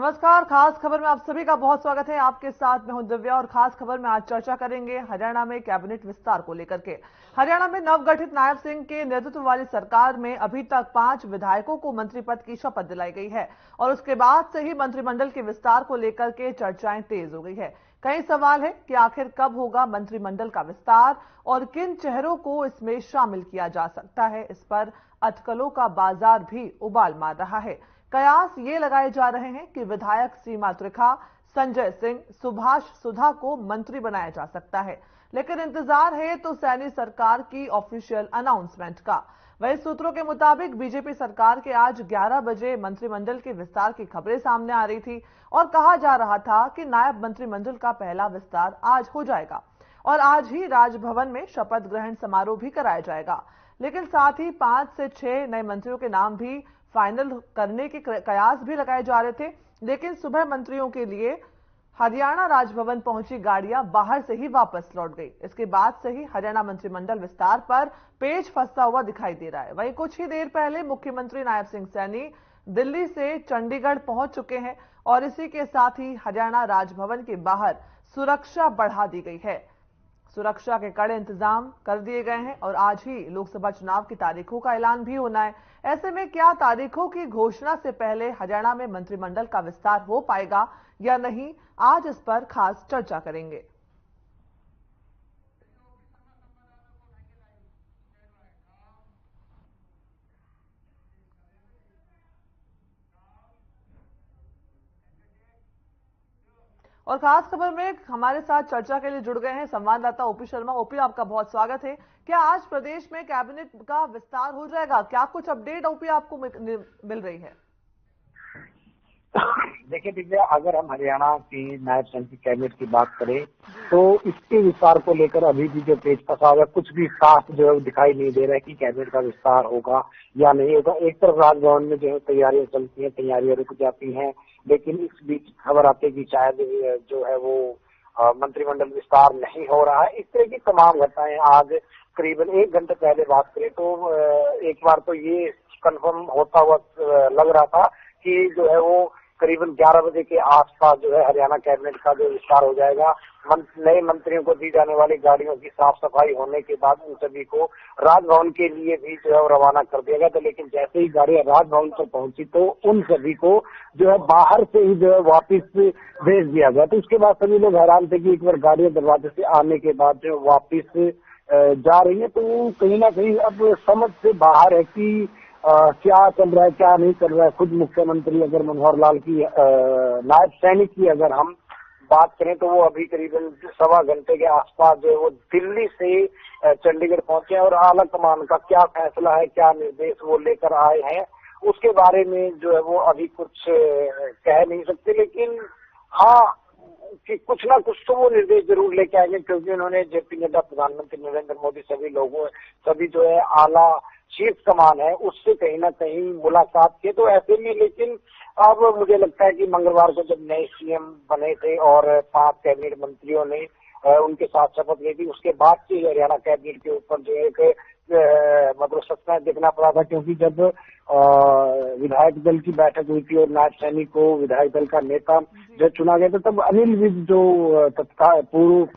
नमस्कार। खास खबर में आप सभी का बहुत स्वागत है। आपके साथ मैं हूं दिव्या और खास खबर में आज चर्चा करेंगे हरियाणा में कैबिनेट विस्तार को लेकर के। हरियाणा में नवगठित नायब सिंह के नेतृत्व वाली सरकार में अभी तक 5 विधायकों को मंत्री पद की शपथ दिलाई गई है और उसके बाद से ही मंत्रिमंडल के विस्तार को लेकर के चर्चाएं तेज हो गई है। कई सवाल है कि आखिर कब होगा मंत्रिमंडल का विस्तार और किन चेहरों को इसमें शामिल किया जा सकता है। इस पर अटकलों का बाजार भी उबाल मार रहा है। कयास ये लगाए जा रहे हैं कि विधायक सीमा त्रिखा, संजय सिंह, सुभाष सुधा को मंत्री बनाया जा सकता है, लेकिन इंतजार है तो सैनी सरकार की ऑफिशियल अनाउंसमेंट का। वही सूत्रों के मुताबिक बीजेपी सरकार के आज 11 बजे मंत्रिमंडल के विस्तार की खबरें सामने आ रही थी और कहा जा रहा था कि नायब मंत्रिमंडल का पहला विस्तार आज हो जाएगा और आज ही राजभवन में शपथ ग्रहण समारोह भी कराया जाएगा। लेकिन साथ ही 5 से 6 नए मंत्रियों के नाम भी फाइनल करने के कयास भी लगाए जा रहे थे, लेकिन सुबह मंत्रियों के लिए हरियाणा राजभवन पहुंची गाड़ियां बाहर से ही वापस लौट गई। इसके बाद से ही हरियाणा मंत्रिमंडल विस्तार पर पेच फंसता हुआ दिखाई दे रहा है। वहीं कुछ ही देर पहले मुख्यमंत्री नायब सिंह सैनी दिल्ली से चंडीगढ़ पहुंच चुके हैं और इसी के साथ ही हरियाणा राजभवन के बाहर सुरक्षा बढ़ा दी गई है। सुरक्षा के कड़े इंतजाम कर दिए गए हैं और आज ही लोकसभा चुनाव की तारीखों का ऐलान भी होना है। ऐसे में क्या तारीखों की घोषणा से पहले हरियाणा में मंत्रिमंडल का विस्तार हो पाएगा या नहीं, आज इस पर खास चर्चा करेंगे। और खास खबर में हमारे साथ चर्चा के लिए जुड़ गए हैं संवाददाता ओपी शर्मा। ओपी, आपका बहुत स्वागत है। क्या आज प्रदेश में कैबिनेट का विस्तार हो जाएगा? क्या कुछ अपडेट ओपी आपको मिल रही है? देखिए दिव्या, अगर हम हरियाणा की नायब सिंह की कैबिनेट की बात करें तो इसके विस्तार को लेकर अभी भी जो पेच फंसा हुआ, कुछ भी साफ जो है दिखाई नहीं दे रहा है कि कैबिनेट का विस्तार होगा या नहीं होगा। एक तरफ राजभवन में जो है तैयारियां चलती हैं, तैयारियां रुक जाती हैं, लेकिन इस बीच खबर आती है कि शायद जो है वो मंत्रिमंडल विस्तार नहीं हो रहा है। इस तरह की तमाम घटनाएं आज करीबन 1 घंटे पहले बात करें तो एक बार तो ये कंफर्म होता हुआ लग रहा था कि जो है वो करीबन 11 बजे के आसपास जो है हरियाणा कैबिनेट का जो विस्तार हो जाएगा। नए मंत्रियों को दी जाने वाली गाड़ियों की साफ सफाई होने के बाद उन सभी को राजभवन के लिए भी जो है रवाना कर दिया गया था। लेकिन जैसे ही गाड़ियां राजभवन पर पहुंची तो उन सभी को जो है बाहर से ही जो है वापिस भेज दिया गया। तो उसके बाद सभी लोग हैरान थे कि एक बार गाड़ियां दरवाजे से आने के बाद जो वापिस जा रही है, तो कहीं ना कहीं अब समझ से बाहर है कि क्या चल रहा है, क्या नहीं चल रहा है। खुद मुख्यमंत्री अगर मनोहर लाल की नायब सैनिक की अगर हम बात करें तो वो अभी करीबन 1.25 घंटे के आसपास जो है वो दिल्ली से चंडीगढ़ पहुंचे हैं और आला कमान का क्या फैसला है, क्या निर्देश वो लेकर आए हैं, उसके बारे में जो है वो अभी कुछ कह नहीं सकते। लेकिन हाँ, कि कुछ ना कुछ तो वो निर्देश जरूर लेके आएंगे, क्योंकि उन्होंने जेपी नड्डा, प्रधानमंत्री नरेंद्र मोदी, सभी जो है आला शीर्ष कमान है उससे कहीं ना कहीं मुलाकात की। तो ऐसे में लेकिन अब मुझे लगता है कि मंगलवार को जब नए सीएम बने थे और 5 कैबिनेट मंत्रियों ने उनके साथ शपथ ली थी, उसके बाद से हरियाणा कैबिनेट के ऊपर जो एक मतलब सस्पेंस देखना पड़ा था, क्योंकि जब विधायक दल की बैठक हुई थी और नायब सैनी को विधायक दल का नेता जब चुना गया था, तब अनिल विज जो तत्काल पूर्व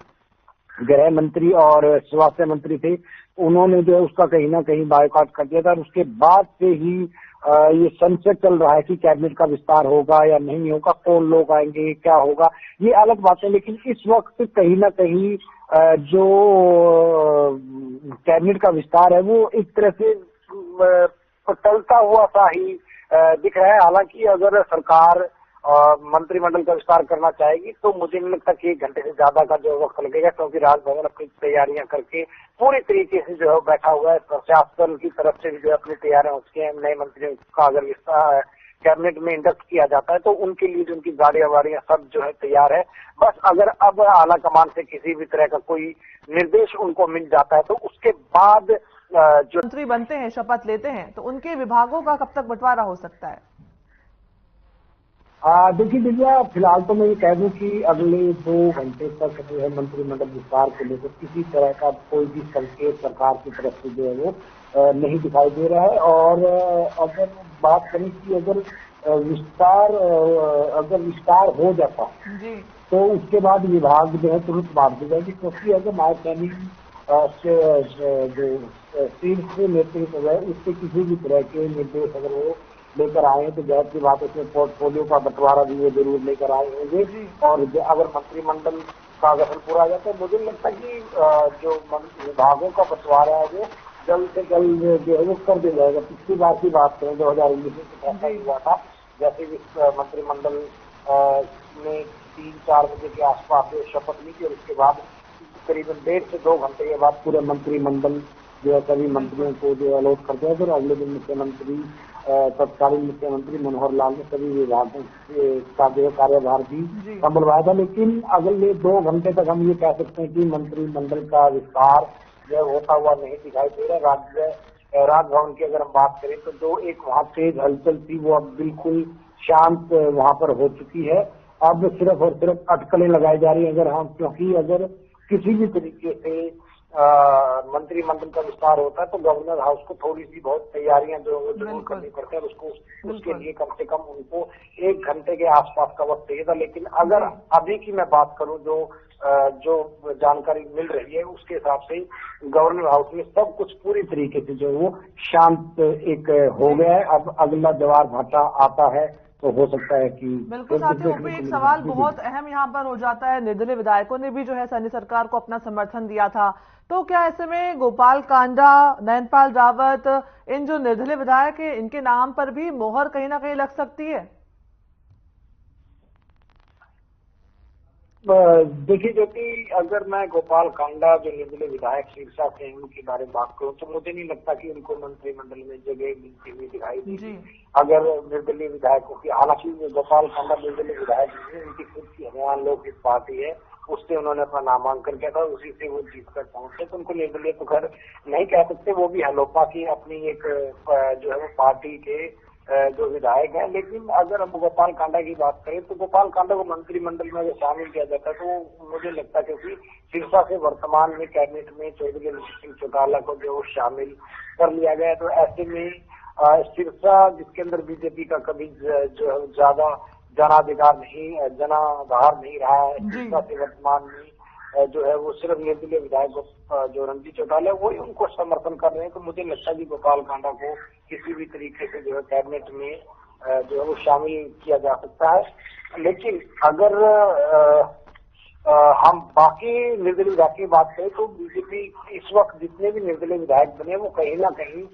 गृह मंत्री और स्वास्थ्य मंत्री थे, उन्होंने जो है उसका कहीं ना कहीं बायकॉट कर दिया था। और उसके बाद से ही ये संशय चल रहा है कि कैबिनेट का विस्तार होगा या नहीं होगा, कौन लोग आएंगे, क्या होगा, ये अलग बात है। लेकिन इस वक्त कहीं ना कहीं जो कैबिनेट का विस्तार है वो एक तरह से टलता हुआ सा ही दिख रहा है। हालांकि अगर सरकार मंत्रिमंडल का विस्तार करना चाहेगी तो मुझे नहीं लगता कि 1 घंटे से ज्यादा का जो वक्त लगेगा, क्योंकि राजभवन अपनी तैयारियां करके पूरी तरीके से जो है बैठा हुआ है। प्रशासन की तरफ से भी जो है अपनी तैयारियां हो चुकी हैं। नए मंत्रियों का अगर विस्तार कैबिनेट में इंडक्ट किया जाता है तो उनके लिए जो उनकी गाड़ियां वाड़ियां सब जो है तैयार है। बस अगर अब आला कमान से किसी भी तरह का कोई निर्देश उनको मिल जाता है तो उसके बाद जो मंत्री बनते हैं, शपथ लेते हैं, तो उनके विभागों का कब तक बंटवारा हो सकता है? देखिए दिव्या, फिलहाल तो मैं ये कह दूं कि अगले 2 घंटे तक जो है मंत्रिमंडल विस्तार को लेकर किसी तरह का कोई भी संकेत सरकार की तरफ से जो है वो नहीं दिखाई दे रहा है। और अगर बात करें कि अगर विस्तार अगर विस्तार हो जाता जी तो उसके बाद विभाग जो है तुरंत बांट दी जाएगी, क्योंकि अगर नायब सैनिक जो शीर्ष नेतृत्व है उससे किसी भी तरह के निर्देश अगर वो लेकर आए तो जाहिर सी बात उसमें पोर्टफोलियो का बंटवारा भी वो जरूर लेकर आए होंगे। और अगर मंत्रिमंडल का गठन पूरा आ जाता है तो मुझे लगता है कि जो विभागों का बंटवारा है वो जल्द से जल्द जो है वो कर दिया जाएगा। पिछली बार की बात करें 2019 में फैसला हुआ था, जैसे मंत्रिमंडल ने 3-4 बजे के आसपास शपथ ली थी और उसके बाद करीबन 1.5 से 2 घंटे के बाद पूरे मंत्रिमंडल जो है सभी मंत्रियों को जो अलॉट कर दिया। फिर अगले दिन मुख्यमंत्री तत्कालीन मुख्यमंत्री मनोहर लाल ने सभी विभागों का जो कार्यभार भी संभलवाया था। लेकिन अगले 2 घंटे तक हम ये कह सकते हैं कि मंत्रिमंडल का विस्तार जो है होता हुआ नहीं दिखाई दे रहा। राजभवन की अगर हम बात करें तो जो एक वहाँ तेज हलचल थी वो अब बिल्कुल शांत वहाँ पर हो चुकी है। अब सिर्फ और सिर्फ अटकलें लगाई जा रही है अगर हम, क्योंकि अगर किसी भी तरीके से मंत्रिमंडल का विस्तार होता है तो गवर्नर हाउस को थोड़ी सी बहुत तैयारियां जो जरूर करनी पड़ती है। उसके लिए कम से कम उनको 1 घंटे के आसपास का वक्त चाहिए था। लेकिन अगर अभी की मैं बात करूं जो जानकारी मिल रही है उसके हिसाब से गवर्नर हाउस में सब कुछ पूरी तरीके से जो वो शांत एक हो गया है। अब अगला जवार भाटा आता है तो हो सकता है कि बिल्कुल। साथ ही एक सवाल बहुत अहम यहाँ पर हो जाता है, निर्दलीय विधायकों ने भी जो है सैनी सरकार को अपना समर्थन दिया था, तो क्या ऐसे में गोपाल कांडा, नयनपाल रावत, इन जो निर्दलीय विधायक है इनके नाम पर भी मोहर कहीं ना कहीं लग सकती है? देखिए ज्योति, अगर मैं गोपाल कांडा जो निर्दलीय विधायक सिरसा से हैं उनके बारे में बात करूं तो मुझे नहीं लगता कि उनको मंत्रिमंडल में जगह मिलती हुई दिखाई देगी अगर निर्दलीय विधायकों की। हालांकि गोपाल कांडा निर्दलीय विधायक नहीं, उनकी खुद की हरियाणा लोकहित पार्टी है, उससे उन्होंने अपना नामांकन किया था, उसी से वो जीत कर पहुंचे, तो उनको निर्दलीय तो खैर नहीं कह सकते। वो भी हलोपा की अपनी एक जो है वो पार्टी के जो विधायक हैं। लेकिन अगर हम गोपाल कांडा की बात करें तो गोपाल कांडा को मंत्रिमंडल में अगर शामिल किया जाता है तो मुझे लगता है क्योंकि सिरसा से वर्तमान में कैबिनेट में चौधरी सिंह चौटाला को जो शामिल कर लिया गया है, तो ऐसे में सिरसा जिसके अंदर बीजेपी का कभी जो है ज्यादा जनाधिकार नहीं, जनाधार नहीं रहा है, सिरसा से वर्तमान में जो है वो सिर्फ निर्दलीय विधायक जो रणजीत चौटाला वो उनको समर्थन कर रहे हैं। तो मुझे लगता है कि गोपाल कांडा को किसी भी तरीके से जो है कैबिनेट में जो है वो शामिल किया जा सकता है। लेकिन अगर हम बाकी निर्दलीय विधायक की बात करें तो बीजेपी इस वक्त जितने भी निर्दलीय विधायक बने वो कहीं ना कहीं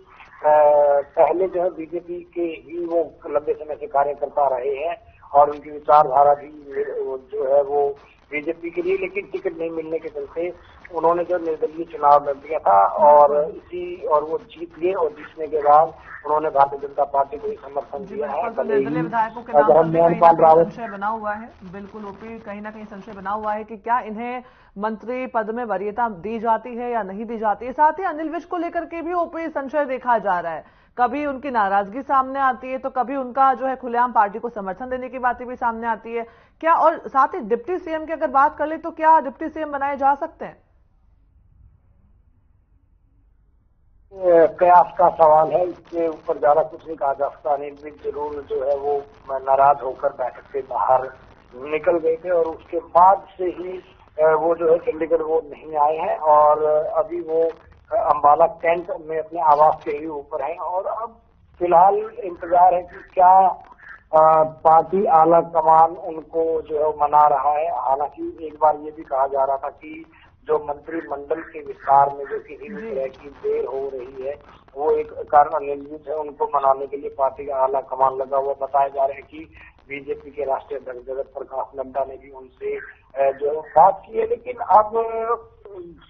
पहले जो है बीजेपी के ही वो लंबे समय से कार्यकर्ता रहे हैं और उनकी विचारधारा भी जो है वो बीजेपी के लिए, लेकिन टिकट नहीं मिलने के चलते उन्होंने जो निर्दलीय चुनाव लड़ दिया था और वो जीत गए और जीतने के बाद उन्होंने भारतीय जनता पार्टी को ही समर्थन दिया है। निर्दलीय विधायकों के नाम पर कहीं ना कहीं संशय बना हुआ है, बिल्कुल ओपी, कहीं ना कहीं संशय बना हुआ है कि क्या इन्हें मंत्री पद में वरीयता दी जाती है या नहीं दी जाती है। साथ ही अनिल विज को लेकर के भी ओपी संशय देखा जा रहा है, कभी उनकी नाराजगी सामने आती है तो कभी उनका जो है खुलेआम पार्टी को समर्थन देने की बातें भी सामने आती है क्या। और साथ ही डिप्टी सीएम की अगर बात कर ले तो क्या डिप्टी सीएम बनाए जा सकते हैं? कयास का सवाल है, इसके ऊपर ज्यादा कुछ नहीं कहा जा सकता। अनिल विज जरूर जो है वो नाराज होकर बैठक से बाहर निकल गए थे और उसके बाद से ही वो जो है चंडीगढ़ वो नहीं आए हैं और अभी वो अंबाला कैंट में अपने आवास के ही ऊपर हैं और अब फिलहाल इंतजार है कि क्या पार्टी आला कमान उनको जो है मना रहा है। हालांकि एक बार ये भी कहा जा रहा था कि जो मंत्रिमंडल के विस्तार में जो किसी भी तरह की देर हो रही है वो एक कारण अनिल विज है, उनको मनाने के लिए पार्टी का आला कमान लगा हुआ। बताया जा रहा है कि बीजेपी के राष्ट्रीय अध्यक्ष जगत प्रकाश नड्डा ने भी उनसे जो बात की है। लेकिन अब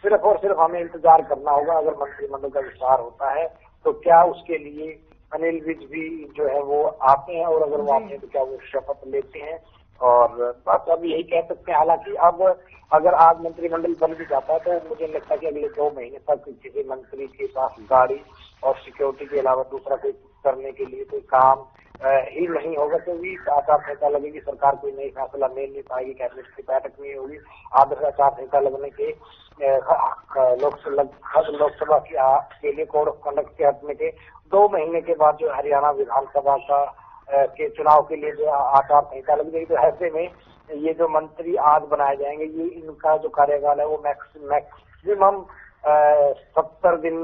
सिर्फ और सिर्फ हमें इंतजार करना होगा, अगर मंत्रिमंडल का विस्तार होता है तो क्या उसके लिए अनिल विज भी जो है वो आते हैं और अगर वो आते हैं तो क्या वो शपथ लेते हैं। और बस अब यही कह सकते हैं। हालांकि अब अगर आज मंत्रिमंडल बन भी जाता है तो मुझे लगता है कि अगले 2 महीने तक किसी मंत्री के पास गाड़ी और सिक्योरिटी के अलावा दूसरा कोई करने के लिए कोई काम ही नहीं होगा, क्योंकि आचार संहिता लगेगी, सरकार कोई नई फैसला ले नहीं पाएगी, कैबिनेट की बैठक नहीं होगी। आदर्श आचार संहिता लगने के लोकसभा के लिए कोड ऑफ कंडक्ट के हटने के 2 महीने के बाद जो हरियाणा विधानसभा का के चुनाव के लिए जो आचार संहिता लग जाएगी। तो ऐसे में ये जो मंत्री आज बनाए जाएंगे, ये इनका जो कार्यकाल है वो मैक्सिमम 70 दिन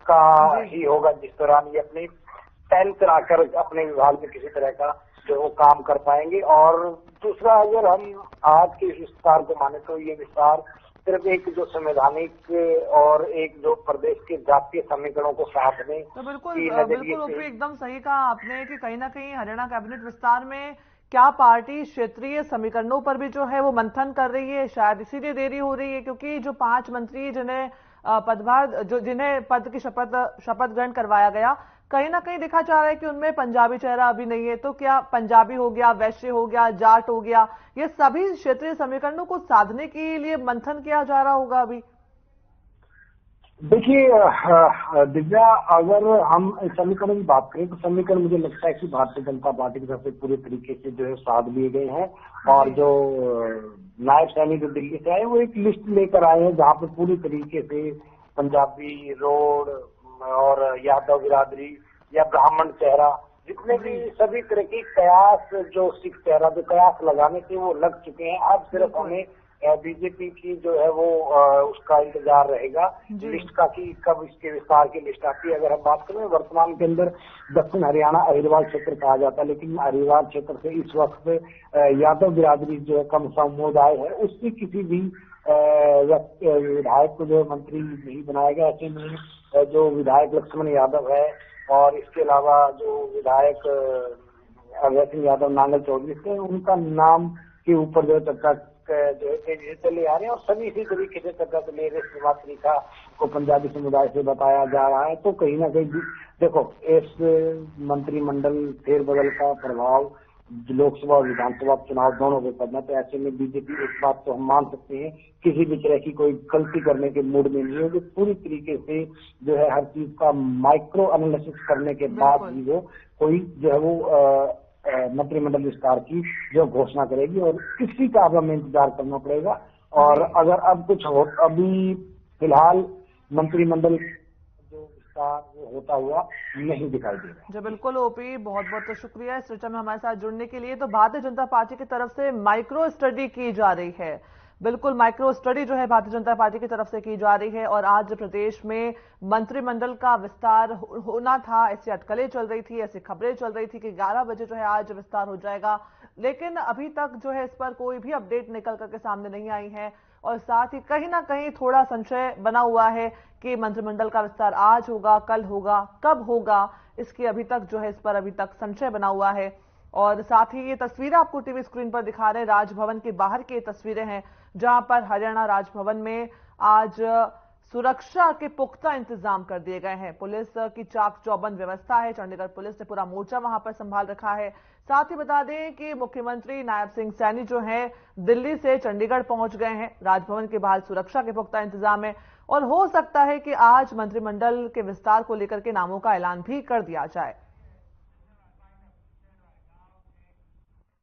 का ही होगा, जिस दौरान ये अपनी पैन कराकर अपने विभाग में किसी तरह का जो वो काम कर पाएंगे। और दूसरा, अगर हम आज के इस विस्तार को माने तो ये विस्तार सिर्फ एक जो संवैधानिक और एक जो प्रदेश के जातीय समीकरणों को साधने तो बिल्कुल ओपी एकदम सही कहा आपने कि कहीं ना कहीं हरियाणा कैबिनेट विस्तार में क्या पार्टी क्षेत्रीय समीकरणों पर भी जो है वो मंथन कर रही है, शायद इसीलिए देरी हो रही है, क्योंकि जो 5 मंत्री जिन्हें जिन्हें पद की शपथ ग्रहण करवाया गया, कहीं ना कहीं देखा जा रहा है कि उनमें पंजाबी चेहरा अभी नहीं है। तो क्या पंजाबी हो गया, वैश्य हो गया, जाट हो गया, ये सभी क्षेत्रीय समीकरणों को साधने के लिए मंथन किया जा रहा होगा अभी? देखिए दिव्या, अगर हम समीकरण की बात करें तो समीकरण मुझे लगता है कि भारतीय जनता पार्टी की तरफ से पूरे तरीके से जो है साध लिए गए हैं। और जो नायब सैनी जो दिल्ली से आए वो एक लिस्ट लेकर आए हैं जहां पर पूरी तरीके से पंजाबी, रोड और यादव बिरादरी या ब्राह्मण चेहरा, जितने भी सभी तरह की कयास, जो सिख चेहरा जो कयास लगाने के वो लग चुके हैं। अब सिर्फ हमें बीजेपी की जो है वो उसका इंतजार रहेगा लिस्ट का कि कब इसके विस्तार की लिस्ट आती है। अगर हम बात करें वर्तमान के अंदर दक्षिण हरियाणा अहिरवाल क्षेत्र कहा जाता है, लेकिन अहिरवाल क्षेत्र से इस वक्त यादव बिरादरी जो है कम समुदाय है, उससे किसी भी विधायक को जो मंत्री नहीं बनाया गया। ऐसे में जो विधायक लक्ष्मण यादव है और इसके अलावा जो विधायक अभय सिंह यादव नांगल चौधरी थे, उनका नाम के ऊपर जो चर्चा जो है तेजी से चले आ रहे हैं और सभी इसी तरीके से चर्चा चले रहे। सीमा तरीका को पंजाबी समुदाय से बताया जा रहा है। तो कहीं ना कहीं देखो, इस मंत्रिमंडल फेरबदल का प्रभाव लोकसभा और विधानसभा चुनाव दोनों पे पड़ना। तो ऐसे में बीजेपी, इस बात को हम मान सकते हैं, किसी भी तरह की कोई गलती करने के मूड में नहीं है। जो पूरी तरीके से जो है हर चीज का माइक्रो एनालिसिस करने के बाद ही वो कोई जो है वो मंत्रिमंडल विस्तार की जो घोषणा करेगी। और किसी का अब हमें इंतजार करना पड़ेगा। और अगर अब कुछ हो, अभी फिलहाल मंत्रिमंडल जो विस्तार वो होता हुआ नहीं दिखाई दे रहा है। जी बिल्कुल ओपी, बहुत बहुत शुक्रिया इस चर्चा में हमारे साथ जुड़ने के लिए। तो भारतीय जनता पार्टी की तरफ से माइक्रो स्टडी की जा रही है, बिल्कुल माइक्रो स्टडी जो है भारतीय जनता पार्टी की तरफ से की जा रही है। और आज प्रदेश में मंत्रिमंडल का विस्तार होना था, ऐसी अटकलें चल रही थी, ऐसी खबरें चल रही थी कि 11 बजे जो है आज विस्तार हो जाएगा, लेकिन अभी तक जो है इस पर कोई भी अपडेट निकल करके सामने नहीं आई है। और साथ ही कहीं ना कहीं थोड़ा संशय बना हुआ है कि मंत्रिमंडल का विस्तार आज होगा, कल होगा, कब होगा, इसकी अभी तक जो है इस पर अभी तक संशय बना हुआ है। और साथ ही ये तस्वीरें आपको टीवी स्क्रीन पर दिखा रहे हैं, राजभवन के बाहर की तस्वीरें हैं, जहां पर हरियाणा राजभवन में आज सुरक्षा के पुख्ता इंतजाम कर दिए गए हैं। पुलिस की चाक चौबंद व्यवस्था है, चंडीगढ़ पुलिस ने पूरा मोर्चा वहां पर संभाल रखा है। साथ ही बता दें कि मुख्यमंत्री नायब सिंह सैनी जो हैं दिल्ली से चंडीगढ़ पहुंच गए हैं। राजभवन के बाहर सुरक्षा के पुख्ता इंतजाम है और हो सकता है कि आज मंत्रिमंडल के विस्तार को लेकर के नामों का ऐलान भी कर दिया जाए।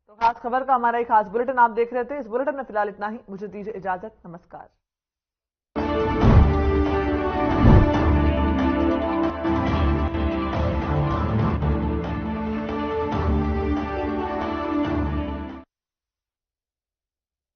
तो खास खबर का हमारा एक खास बुलेटिन आप देख रहे थे। इस बुलेटिन में फिलहाल इतना ही, मुझे दीजिए इजाजत, नमस्कार।